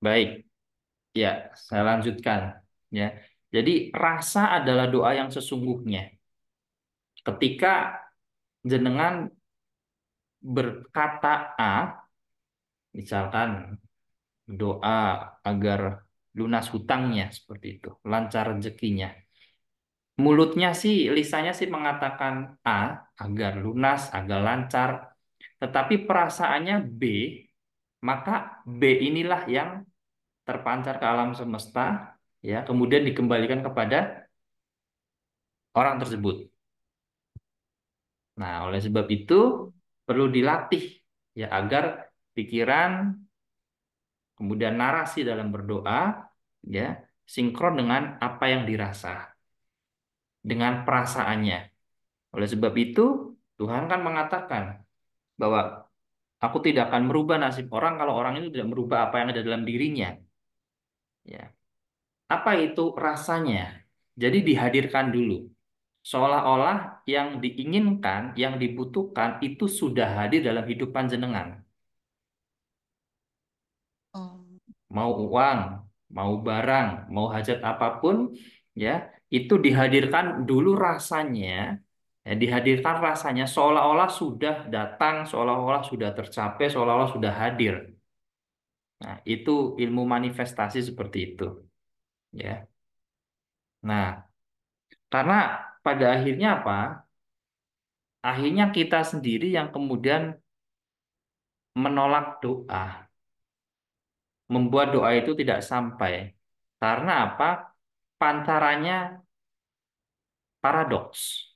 Baik, ya, saya lanjutkan. Ya, jadi rasa adalah doa yang sesungguhnya. Ketika jenengan berkata A, misalkan doa agar lunas hutangnya seperti itu, lancar rezekinya. Mulutnya sih, lisannya sih mengatakan A, agar lunas, agar lancar. Tetapi perasaannya B, maka B inilah yang terpancar ke alam semesta, ya, kemudian dikembalikan kepada orang tersebut. Nah, oleh sebab itu perlu dilatih ya agar pikiran kemudian narasi dalam berdoa ya sinkron dengan apa yang dirasa, dengan perasaannya. Oleh sebab itu Tuhan kan mengatakan bahwa aku tidak akan merubah nasib orang kalau orang itu tidak merubah apa yang ada dalam dirinya. Ya, apa itu rasanya? Jadi dihadirkan dulu. Seolah-olah yang diinginkan, yang dibutuhkan itu sudah hadir dalam hidup panjenengan. Oh. Mau uang, mau barang, mau hajat apapun, ya, itu dihadirkan dulu rasanya, ya, dihadirkan rasanya seolah-olah sudah datang, seolah-olah sudah tercapai, seolah-olah sudah hadir. Nah, itu ilmu manifestasi seperti itu, ya. Nah, karena pada akhirnya apa? Akhirnya kita sendiri yang kemudian menolak doa, membuat doa itu tidak sampai. Karena apa? Pantarannya paradoks.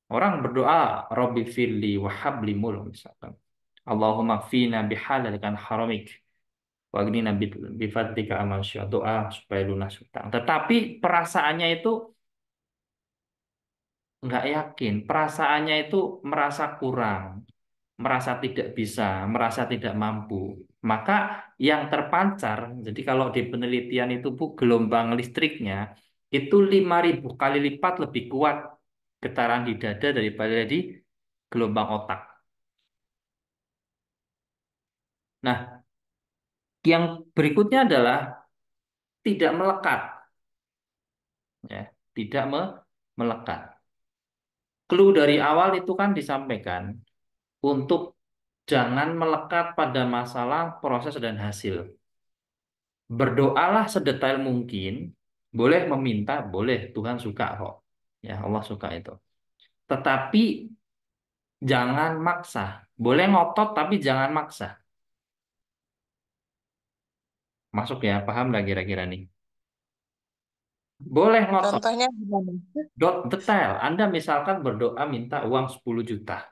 Orang berdoa, Robbi firli wa habli mulk misalkan. Allahumma kfina bihalalika haramik. Wagnina bifadlika aman syia. Doa supaya lunas hutang. Tetapi perasaannya itu nggak yakin. Perasaannya itu merasa kurang, merasa tidak bisa, merasa tidak mampu. Maka yang terpancar, jadi kalau di penelitian itu Bu, gelombang listriknya itu 5.000 kali lipat lebih kuat getaran di dada daripada di gelombang otak. Nah, yang berikutnya adalah tidak melekat, ya, tidak melekat. Clue dari awal itu kan disampaikan untuk jangan melekat pada masalah proses dan hasil. Berdoalah sedetail mungkin, boleh meminta, boleh, Tuhan suka kok. Ya, Allah suka itu. Tetapi jangan maksa. Boleh ngotot tapi jangan maksa. Masuk ya, paham nggak kira-kira nih? Boleh ngotot, Contohnya gimana? detail. Anda misalkan berdoa minta uang 10 juta,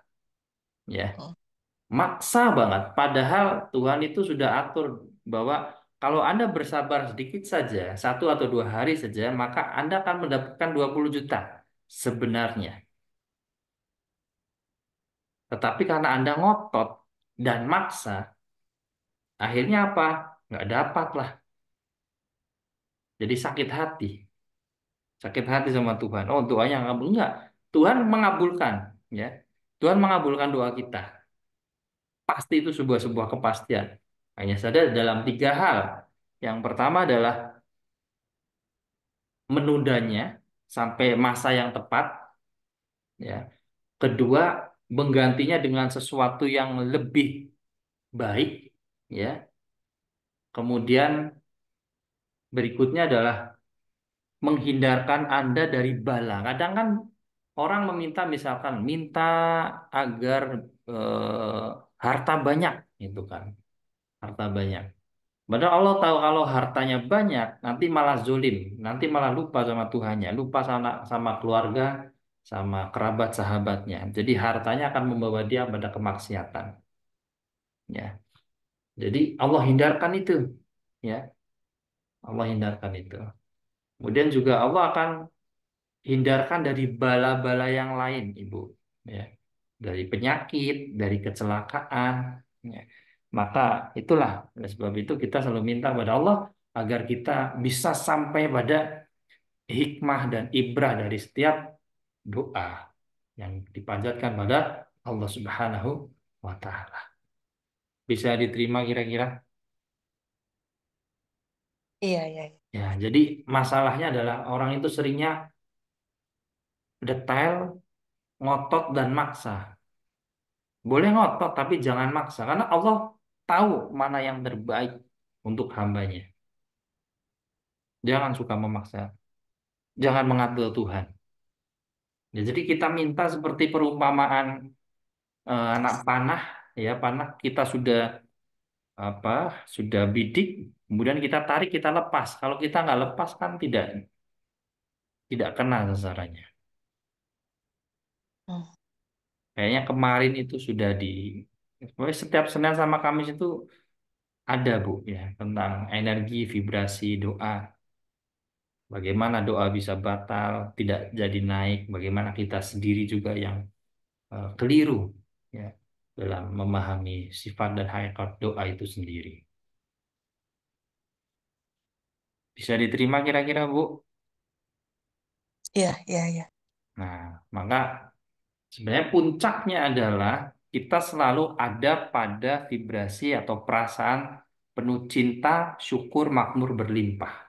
ya. Oh. Maksa banget. Padahal Tuhan itu sudah atur bahwa kalau Anda bersabar sedikit saja, 1 atau 2 hari saja, maka Anda akan mendapatkan 20 juta sebenarnya. Tetapi karena Anda ngotot dan maksa, akhirnya apa? Nggak dapat lah. Jadi sakit hati. Sakit hati sama Tuhan. Oh, doanya nggak ngabul. Enggak. Tuhan mengabulkan. Ya. Tuhan mengabulkan doa kita. Pasti itu sebuah kepastian. Hanya saja dalam 3 hal. Yang pertama adalah menundanya sampai masa yang tepat. Ya. Kedua, menggantinya dengan sesuatu yang lebih baik. Ya. Kemudian berikutnya adalah menghindarkan Anda dari bala. Kadang kan orang meminta misalkan minta agar harta banyak itu kan, harta banyak. Padahal Allah tahu kalau hartanya banyak nanti malah zolim, nanti malah lupa sama Tuhannya, lupa sama sama keluarga, sama kerabat sahabatnya. Jadi hartanya akan membawa dia pada kemaksiatan, ya. Jadi Allah hindarkan itu, ya. Allah hindarkan itu. Kemudian juga Allah akan hindarkan dari bala-bala yang lain, Ibu. Ya, dari penyakit, dari kecelakaan. Ya. Maka itulah, oleh sebab itu kita selalu minta kepada Allah agar kita bisa sampai pada hikmah dan ibrah dari setiap doa yang dipanjatkan pada Allah Subhanahu wa Ta'ala. Bisa diterima kira-kira? Iya, iya, iya. Ya, jadi masalahnya adalah orang itu seringnya detail, ngotot dan maksa. Boleh ngotot tapi jangan maksa karena Allah tahu mana yang terbaik untuk hambanya. Jangan suka memaksa, jangan mengatur Tuhan. Ya, jadi kita minta seperti perumpamaan anak panah, ya panah kita sudah apa sudah bidik, kemudian kita tarik kita lepas. Kalau kita nggak lepas kan tidak kena sasarannya. Hmm. Kayaknya kemarin itu sudah pokoknya setiap Senin sama Kamis itu ada Bu ya tentang energi vibrasi doa. Bagaimana doa bisa batal, tidak jadi naik, bagaimana kita sendiri juga yang keliru ya dalam memahami sifat dan hakikat doa itu sendiri. Bisa diterima kira-kira Bu? Iya, iya, iya. Nah, maka sebenarnya puncaknya adalah kita selalu ada pada vibrasi atau perasaan penuh cinta, syukur, makmur, berlimpah.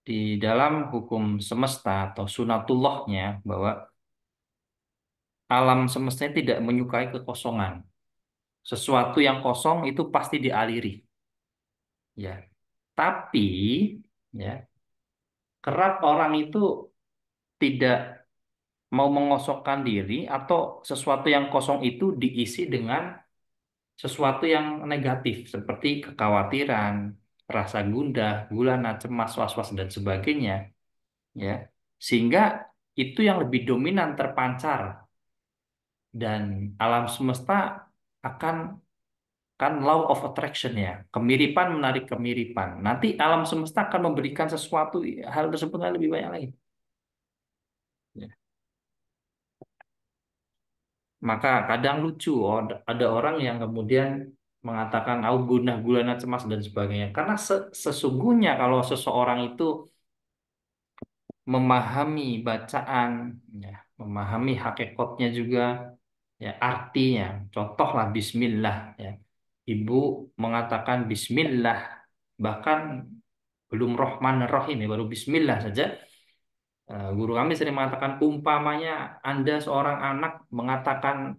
Di dalam hukum semesta atau sunatullahnya bahwa alam semesta tidak menyukai kekosongan. Sesuatu yang kosong itu pasti dialiri, ya. Tapi, ya, kerap orang itu tidak mau mengosongkan diri atau sesuatu yang kosong itu diisi dengan sesuatu yang negatif seperti kekhawatiran, rasa gundah, gulana, cemas, was-was dan sebagainya, ya. Sehingga itu yang lebih dominan terpancar dan alam semesta akan kan law of attraction ya, kemiripan menarik kemiripan. Nanti alam semesta akan memberikan sesuatu hal tersebut yang lebih banyak lagi. Ya. Maka kadang lucu, ada orang yang kemudian mengatakan aku gundah gulana cemas dan sebagainya. Karena sesungguhnya kalau seseorang itu memahami bacaan, ya, memahami hakikatnya juga, ya artinya, contohlah Bismillah, ya. Ibu mengatakan Bismillah, bahkan belum Rohman Rohim ya, baru Bismillah saja. Guru kami sering mengatakan umpamanya Anda seorang anak mengatakan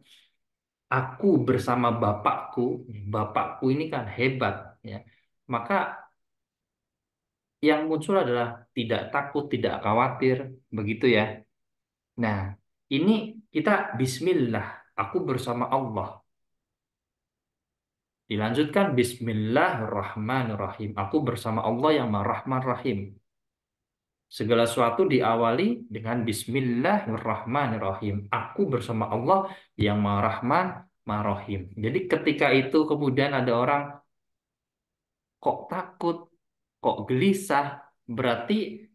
aku bersama bapakku, bapakku ini kan hebat, ya. Maka yang muncul adalah tidak takut, tidak khawatir, begitu ya. Nah, ini kita Bismillah, aku bersama Allah. Dilanjutkan Bismillahirrahmanirrahim. Aku bersama Allah yang Maha Rahman Rahim. Segala sesuatu diawali dengan Bismillahirrahmanirrahim. Aku bersama Allah yang Maha Rahman Maha Rahim. Jadi ketika itu kemudian ada orang kok takut, kok gelisah, berarti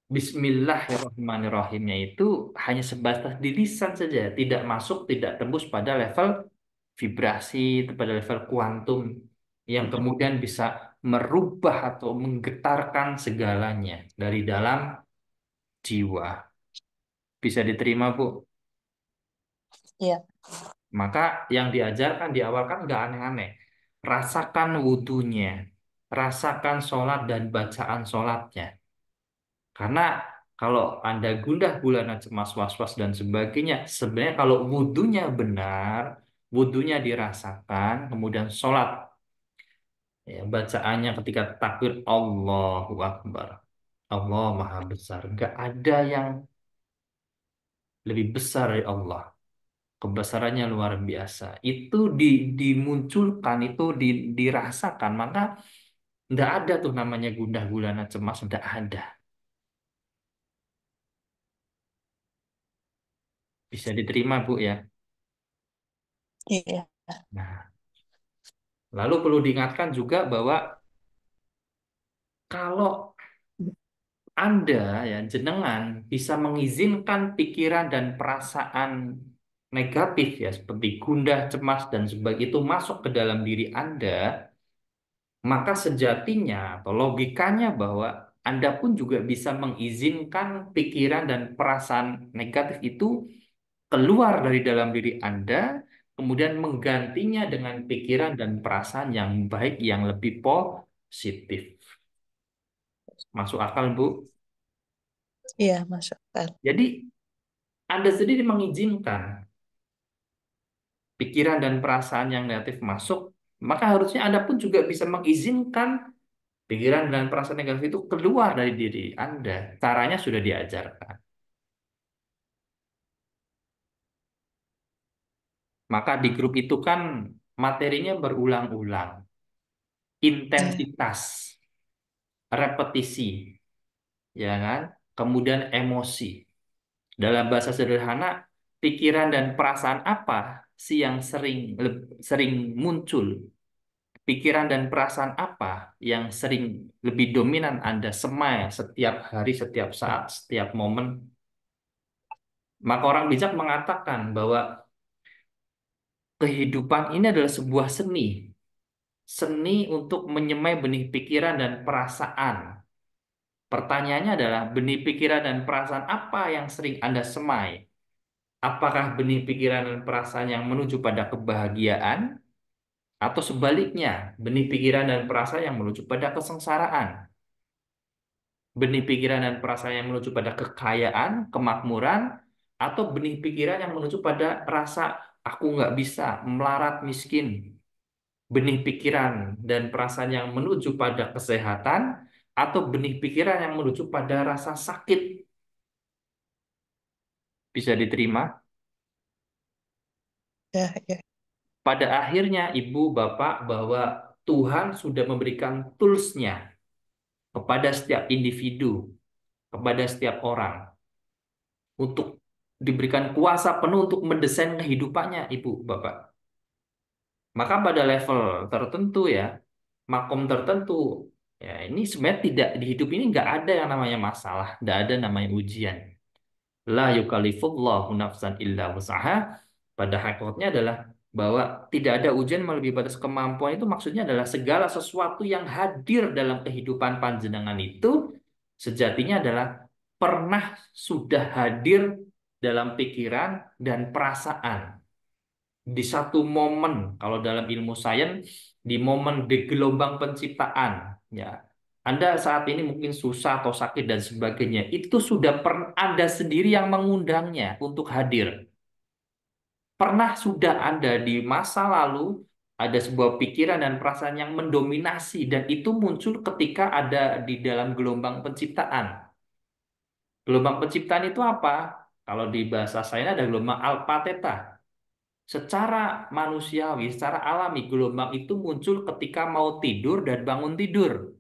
Bismillahirrahmanirrahimnya itu hanya sebatas di lisan saja, tidak masuk, tidak tembus pada level vibrasi, pada level kuantum yang kemudian bisa merubah atau menggetarkan segalanya dari dalam jiwa. Bisa diterima, Bu? Iya, Maka yang diajarkan di awal kan nggak aneh-aneh. Rasakan wudhunya, rasakan sholat dan bacaan sholatnya. Karena kalau Anda gundah gulana cemas was-was dan sebagainya, sebenarnya kalau wudhunya benar, wudhunya dirasakan, kemudian sholat, ya, bacaannya ketika takbir Allahu Akbar, Allah Maha Besar. Gak ada yang lebih besar dari Allah. Kebesarannya luar biasa. Itu dimunculkan, itu dirasakan, maka nggak ada tuh namanya gundah gulana cemas, nggak ada. Bisa diterima, Bu ya. iya. Nah, lalu perlu diingatkan juga bahwa kalau Anda ya jenengan bisa mengizinkan pikiran dan perasaan negatif ya seperti gundah, cemas dan sebagainya itu masuk ke dalam diri Anda, maka sejatinya atau logikanya bahwa Anda pun juga bisa mengizinkan pikiran dan perasaan negatif itu keluar dari dalam diri Anda kemudian menggantinya dengan pikiran dan perasaan yang baik, yang lebih positif. Masuk akal, Bu? Iya, masuk akal. Jadi, Anda sendiri mengizinkan pikiran dan perasaan yang negatif masuk, maka harusnya Anda pun juga bisa mengizinkan pikiran dan perasaan negatif itu keluar dari diri Anda. Caranya sudah diajarkan. Maka di grup itu kan materinya berulang-ulang. Iya, Intensitas, repetisi, ya kan? Kemudian emosi. Dalam bahasa sederhana, pikiran dan perasaan apa sih yang sering muncul? Pikiran dan perasaan apa yang sering lebih dominan Anda semai setiap hari, setiap saat, setiap momen? Maka orang bijak mengatakan bahwa kehidupan ini adalah sebuah seni. Seni untuk menyemai benih pikiran dan perasaan. Pertanyaannya adalah benih pikiran dan perasaan apa yang sering Anda semai? Apakah benih pikiran dan perasaan yang menuju pada kebahagiaan atau sebaliknya, benih pikiran dan perasaan yang menuju pada kesengsaraan? Benih pikiran dan perasaan yang menuju pada kekayaan, kemakmuran, atau benih pikiran yang menuju pada rasa aku nggak bisa, melarat, miskin? Benih pikiran dan perasaan yang menuju pada kesehatan, atau benih pikiran yang menuju pada rasa sakit? Bisa diterima? iya, iya. Pada akhirnya, ibu, bapak, bahwa Tuhan sudah memberikan tools-nya kepada setiap individu, kepada setiap orang, untuk diberikan kuasa penuh untuk mendesain kehidupannya, ibu, bapak. Maka pada level tertentu ya, makom tertentu, ya ini sebenarnya tidak di hidup ini nggak ada yang namanya masalah, nggak ada namanya ujian. La yukallifullahu nafsan illa wus'aha. Pada hakikatnya adalah bahwa tidak ada ujian melebihi batas kemampuan, itu maksudnya adalah segala sesuatu yang hadir dalam kehidupan panjenengan itu sejatinya adalah pernah sudah hadir dalam pikiran dan perasaan di satu momen. Kalau dalam ilmu sains, di momen di gelombang penciptaan, ya, Anda saat ini mungkin susah atau sakit dan sebagainya, itu sudah Anda sendiri yang mengundangnya untuk hadir. Pernah sudah Anda di masa lalu ada sebuah pikiran dan perasaan yang mendominasi, dan itu muncul ketika ada di dalam gelombang penciptaan. Gelombang penciptaan itu apa? Kalau di bahasa sains ada gelombang alfa theta. Secara manusiawi, secara alami, gelombang itu muncul ketika mau tidur dan bangun tidur.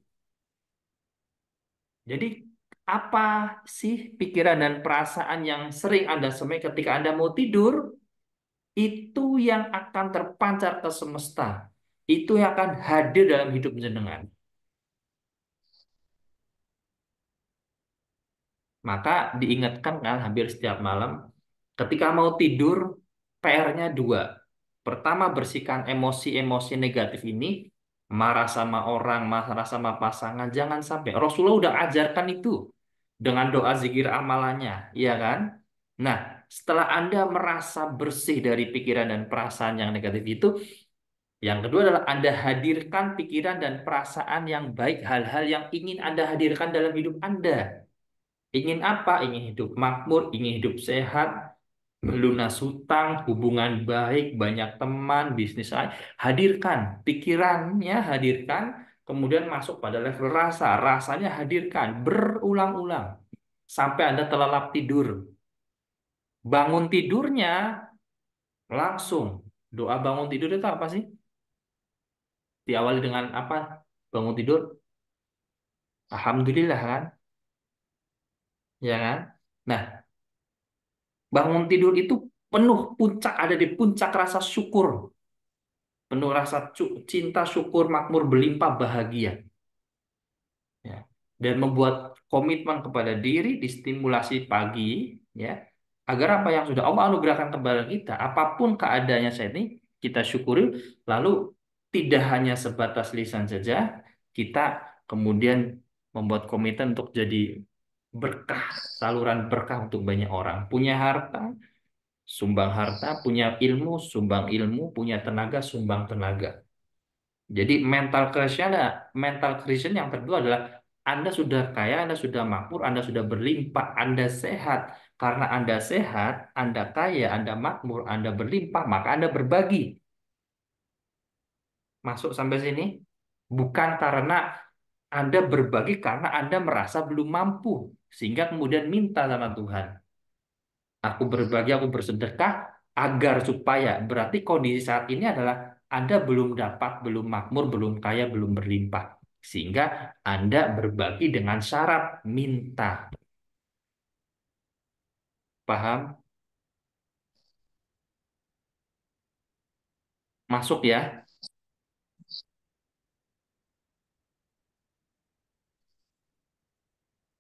Jadi, apa sih pikiran dan perasaan yang sering Anda semai ketika Anda mau tidur? Itu yang akan terpancar ke semesta. Itu yang akan hadir dalam hidup jenengan. Maka diingatkan kan hampir setiap malam, ketika mau tidur, PR-nya dua. Pertama, bersihkan emosi-emosi negatif ini, marah sama orang, marah sama pasangan, jangan sampai. Rasulullah udah ajarkan itu dengan doa zikir amalannya, iya kan? Nah, setelah Anda merasa bersih dari pikiran dan perasaan yang negatif itu, yang kedua adalah Anda hadirkan pikiran dan perasaan yang baik, hal-hal yang ingin Anda hadirkan dalam hidup Anda. Ingin apa? Ingin hidup makmur, ingin hidup sehat, lunas hutang, hubungan baik, banyak teman, bisnis lain. Hadirkan pikirannya, hadirkan, kemudian masuk pada level rasa. Rasanya hadirkan berulang-ulang sampai Anda terlelap tidur. Bangun tidurnya langsung. Doa bangun tidur itu apa sih? Diawali dengan apa? Bangun tidur, Alhamdulillah kan? Ya kan? Nah, bangun tidur itu penuh puncak, ada di puncak rasa syukur. Penuh rasa cinta, syukur, makmur, berlimpah, bahagia. Ya. Dan membuat komitmen kepada diri, distimulasi pagi, ya, agar apa yang sudah Allah anugerahkan kepada kita, apapun keadaannya saat ini, kita syukuri, lalu tidak hanya sebatas lisan saja, kita kemudian membuat komitmen untuk jadi berkah, saluran berkah untuk banyak orang. Punya harta, Sumbang harta, punya ilmu, sumbang ilmu, punya tenaga, sumbang tenaga. Jadi mental creation yang kedua adalah Anda sudah kaya, Anda sudah makmur, Anda sudah berlimpah, Anda sehat. Karena Anda sehat, Anda kaya, Anda makmur, Anda berlimpah, maka Anda berbagi. Masuk sampai sini? Bukan karena Anda berbagi karena Anda merasa belum mampu, sehingga kemudian minta sama Tuhan. Aku berbagi, aku bersedekah agar supaya berarti kondisi saat ini adalah Anda belum dapat, belum makmur, belum kaya, belum berlimpah. Sehingga Anda berbagi dengan syarat minta. Paham? Masuk ya?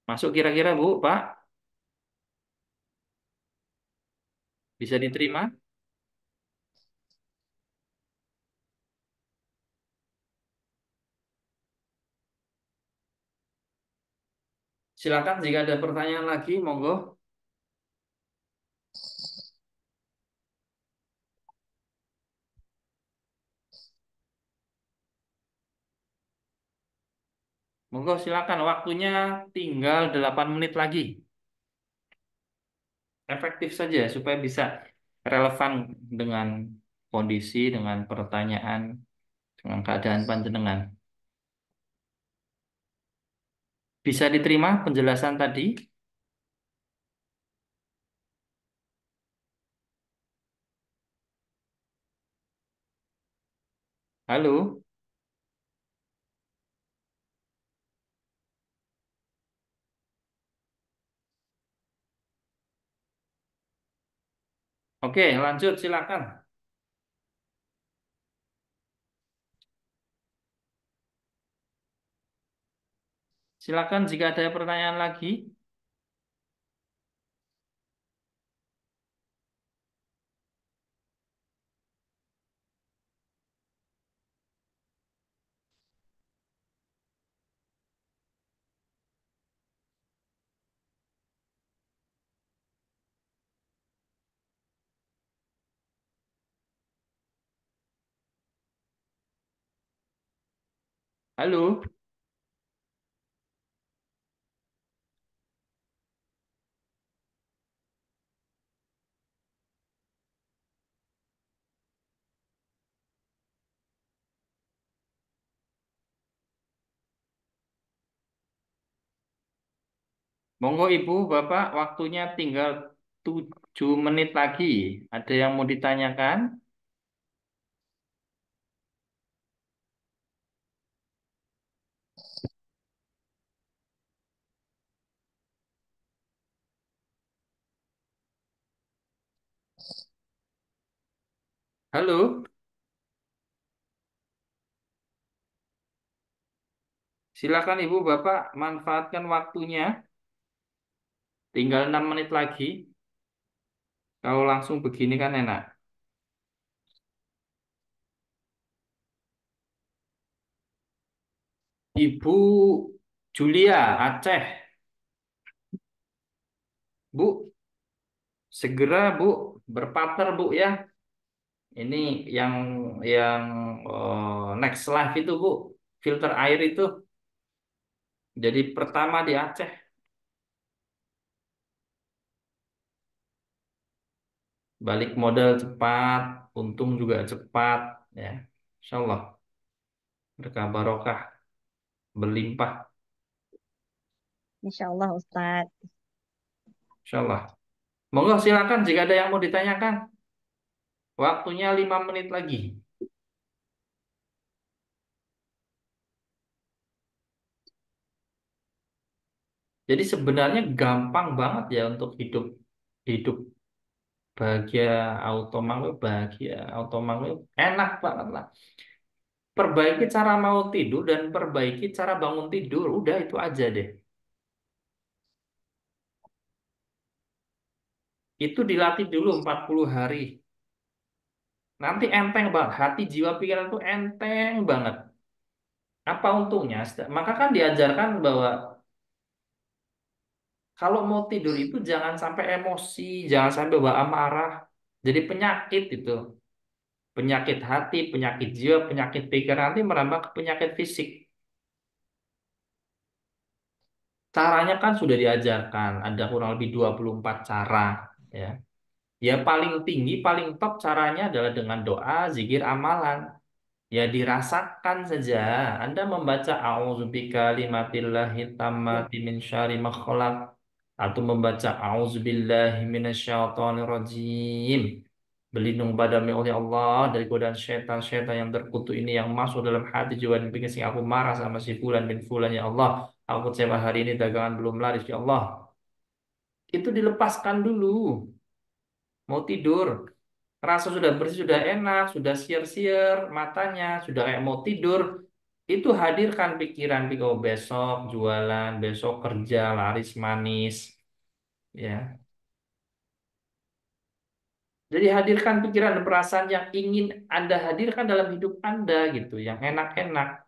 Masuk kira-kira Bu, Pak? Bisa diterima? Silakan jika ada pertanyaan lagi, monggo. Monggo silakan, waktunya tinggal 8 menit lagi. Efektif saja supaya bisa relevan dengan kondisi, dengan pertanyaan, dengan keadaan panjenengan. Bisa diterima penjelasan tadi? Halo? Oke, lanjut silakan. Silakan jika ada pertanyaan lagi. Halo? Monggo Ibu, Bapak, waktunya tinggal 7 menit lagi. Ada yang mau ditanyakan? Halo? Silakan Ibu, Bapak, manfaatkan waktunya. Tinggal 6 menit lagi. Kalau langsung begini kan enak. Ibu Julia, Aceh. Bu, segera Bu, berpartner Bu ya. Ini yang yang next live itu Bu, filter air itu. Jadi pertama di Aceh, balik modal cepat, untung juga cepat, ya. Insya Allah berkah barokah, berlimpah, Insya Allah Ustadz. Insya Allah. Monggo silakan jika ada yang mau ditanyakan. Waktunya 5 menit lagi. Jadi sebenarnya gampang banget ya untuk hidup hidup bahagia automangnya bahagia automangnya enak banget lah. Perbaiki cara mau tidur dan perbaiki cara bangun tidur. Udah itu aja deh. Itu dilatih dulu 40 hari. Nanti enteng banget. Hati, jiwa, pikiran itu enteng banget. Apa untungnya? Maka kan diajarkan bahwa kalau mau tidur itu jangan sampai emosi, jangan sampai bawa amarah. Jadi penyakit itu, penyakit hati, penyakit jiwa, penyakit pikiran nanti merambah ke penyakit fisik. Caranya kan sudah diajarkan, ada kurang lebih 24 cara, ya. Ya paling tinggi, paling top caranya adalah dengan doa, zikir, amalan. Ya dirasakan saja. Anda membaca A'udzubika limatillahi tammati min syarri ma khalaq atau membaca A'udzubillahi minasyaitonirrajim. Berlindung padamu oleh Allah dari godaan syaitan-syaitan yang terkutuk ini yang masuk dalam hati jiwa dan bikin sing aku marah sama si fulan bin fulan ya Allah. Aku kecewa hari ini dagangan belum laris ya Allah. Itu dilepaskan dulu. Mau tidur. Rasa sudah bersih, sudah enak, sudah siar-siar matanya, sudah kayak mau tidur. Itu hadirkan pikiran, oh besok jualan, besok kerja, laris manis, ya. Jadi hadirkan pikiran dan perasaan yang ingin Anda hadirkan dalam hidup Anda gitu, yang enak-enak.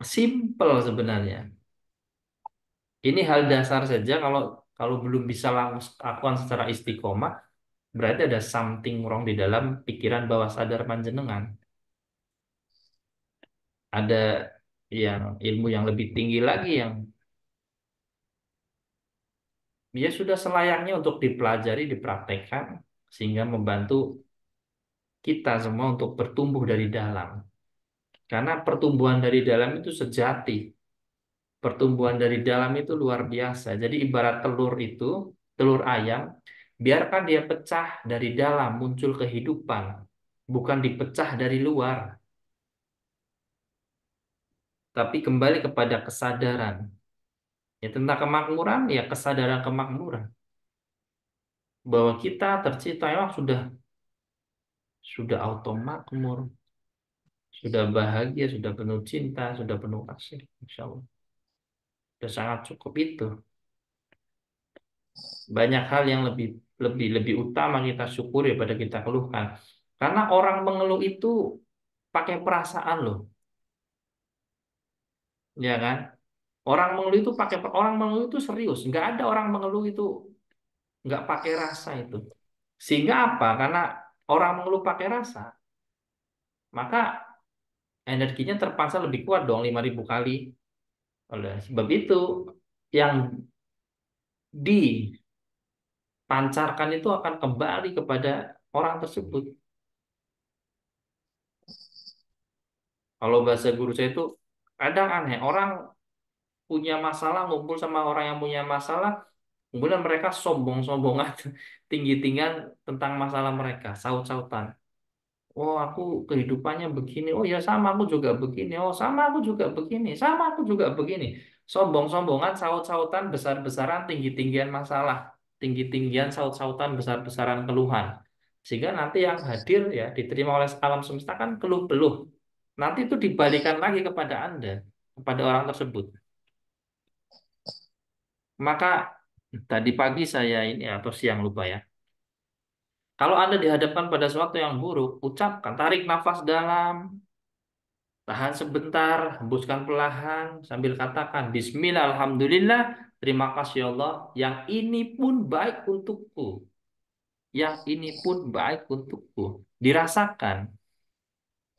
Simple sebenarnya. Ini hal dasar saja kalau kalau belum bisa lakukan secara istiqomah, berarti ada something wrong di dalam pikiran bawah sadar panjenengan. Ada yang ilmu yang lebih tinggi lagi yang ya sudah selayaknya untuk dipelajari, dipraktekkan sehingga membantu kita semua untuk bertumbuh dari dalam. Karena pertumbuhan dari dalam itu sejati. Pertumbuhan dari dalam itu luar biasa. Jadi ibarat telur itu, telur ayam, biarkan dia pecah dari dalam, muncul kehidupan. Bukan dipecah dari luar. Tapi kembali kepada kesadaran. Ya tentang kemakmuran, ya kesadaran kemakmuran. Bahwa kita tercipta memang sudah auto makmur, sudah bahagia, sudah penuh cinta, sudah penuh kasih. Insya Allah. Sudah sangat cukup itu. Banyak hal yang lebih lebih lebih utama kita syukuri daripada kita keluhkan. Karena orang mengeluh itu pakai perasaan loh, ya kan? Orang mengeluh itu serius. Nggak ada orang mengeluh itu nggak pakai rasa itu. Sehingga apa? Karena orang mengeluh pakai rasa, maka energinya terpaksa lebih kuat dong 5.000 kali. Oleh sebab itu yang dipancarkan itu akan kembali kepada orang tersebut. Kalau bahasa guru saya itu kadang aneh, orang punya masalah ngumpul sama orang yang punya masalah, kemudian mereka sombong-sombongan, tinggi-tinggian tentang masalah mereka, saut-sautan. Oh, aku kehidupannya begini. Oh ya sama aku juga begini. Oh sama aku juga begini. Sama aku juga begini. Sombong-sombongan, saut-sautan, besar-besaran, tinggi-tinggian masalah. Tinggi-tinggian, saut-sautan, besar-besaran keluhan. Sehingga nanti yang hadir ya diterima oleh alam semesta kan keluh-peluh. Nanti itu dibalikan lagi kepada Anda, kepada orang tersebut. Maka tadi pagi saya ini atau siang lupa ya. Kalau Anda dihadapkan pada sesuatu yang buruk, ucapkan, tarik nafas dalam, tahan sebentar, hembuskan perlahan sambil katakan Bismillah, Alhamdulillah, terima kasih ya Allah, yang ini pun baik untukku. Yang ini pun baik untukku. Dirasakan.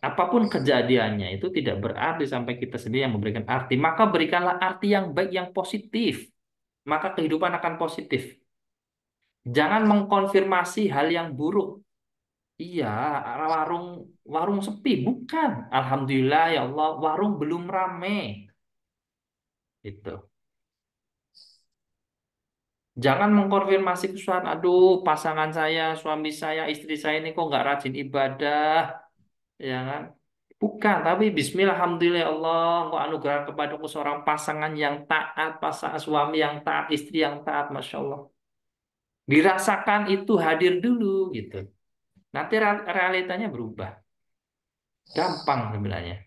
Apapun kejadiannya itu tidak berarti sampai kita sendiri yang memberikan arti. Maka berikanlah arti yang baik, yang positif. Maka kehidupan akan positif. Jangan mengkonfirmasi hal yang buruk. Iya, warung warung sepi, bukan. Alhamdulillah ya Allah, warung belum rame. Itu. Jangan mengkonfirmasi kesalahan. Aduh, pasangan saya, suami saya, istri saya ini kok nggak rajin ibadah, ya kan? Bukan, tapi Bismillah, Alhamdulillah ya Allah, engkau anugerah kepadaku seorang pasangan yang taat, pasangan suami yang taat, istri yang taat, masya Allah. Dirasakan itu hadir dulu, gitu. Nanti realitanya berubah. Gampang sebenarnya.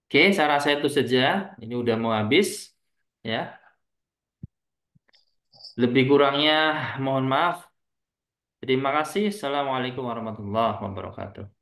Oke, saya rasa itu saja. Ini udah mau habis, ya. Lebih kurangnya mohon maaf. Terima kasih. Assalamualaikum warahmatullahi wabarakatuh.